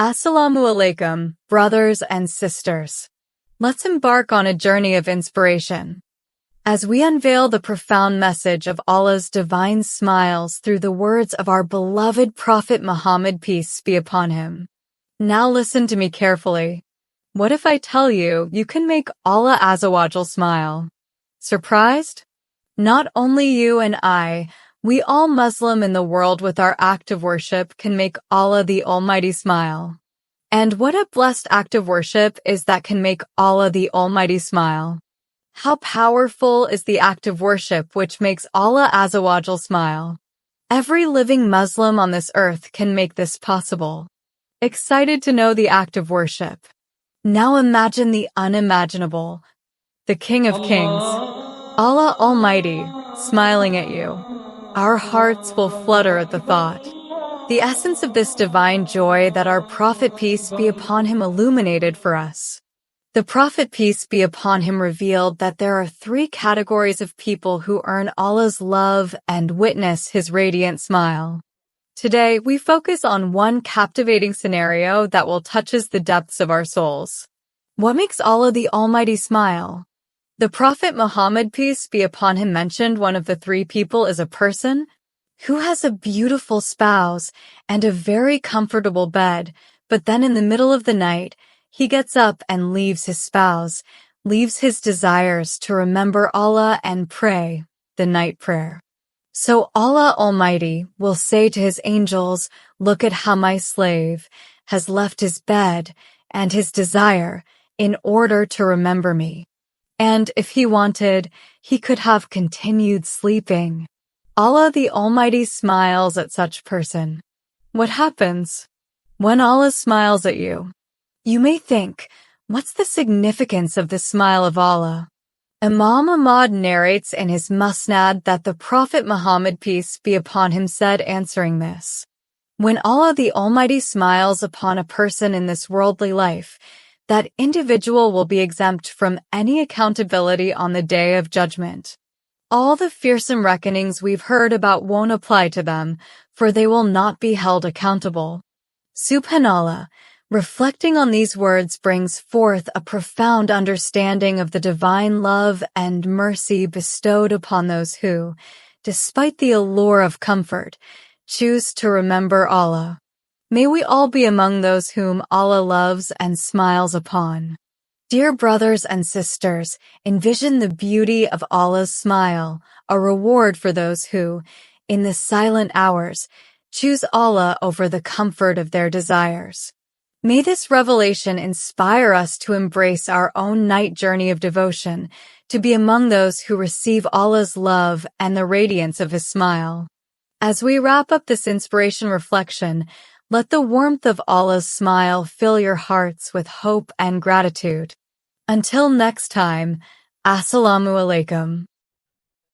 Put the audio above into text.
Assalamualaikum, brothers and sisters. Let's embark on a journey of inspiration as we unveil the profound message of Allah's divine smiles through the words of our beloved Prophet Muhammad, peace be upon him. Now listen to me carefully. What if I tell you can make Allah Azzawajal smile? Surprised? Not only you and I, we all Muslim in the world with our act of worship can make Allah the Almighty smile. And what a blessed act of worship is that can make Allah the Almighty smile. How powerful is the act of worship which makes Allah Azzawajal smile. Every living Muslim on this earth can make this possible. Excited to know the act of worship? Now imagine the unimaginable, the King of Kings, Allah Almighty, smiling at you. Our hearts will flutter at the thought. The essence of this divine joy that our Prophet, peace be upon him, illuminated for us. The Prophet, peace be upon him, revealed that there are three categories of people who earn Allah's love and witness his radiant smile. Today, we focus on one captivating scenario that will touch the depths of our souls. What makes Allah the Almighty smile? The Prophet Muhammad, peace be upon him, mentioned one of the three people is a person who has a beautiful spouse and a very comfortable bed, but then in the middle of the night, he gets up and leaves his spouse, leaves his desires to remember Allah and pray the night prayer. So Allah Almighty will say to his angels, look at how my slave has left his bed and his desire in order to remember me. And if he wanted, he could have continued sleeping. Allah the Almighty smiles at such person. What happens when Allah smiles at you? You may think, what's the significance of the smile of Allah? Imam Ahmad narrates in his Musnad that the Prophet Muhammad, peace be upon him, said answering this: when Allah the Almighty smiles upon a person in this worldly life, that individual will be exempt from any accountability on the day of judgment. All the fearsome reckonings we've heard about won't apply to them, for they will not be held accountable. Subhanallah, reflecting on these words brings forth a profound understanding of the divine love and mercy bestowed upon those who, despite the allure of comfort, choose to remember Allah. May we all be among those whom Allah loves and smiles upon. Dear brothers and sisters, envision the beauty of Allah's smile, a reward for those who, in the silent hours, choose Allah over the comfort of their desires. May this revelation inspire us to embrace our own night journey of devotion, to be among those who receive Allah's love and the radiance of his smile. As we wrap up this inspiration reflection, let the warmth of Allah's smile fill your hearts with hope and gratitude. Until next time, Assalamualaikum.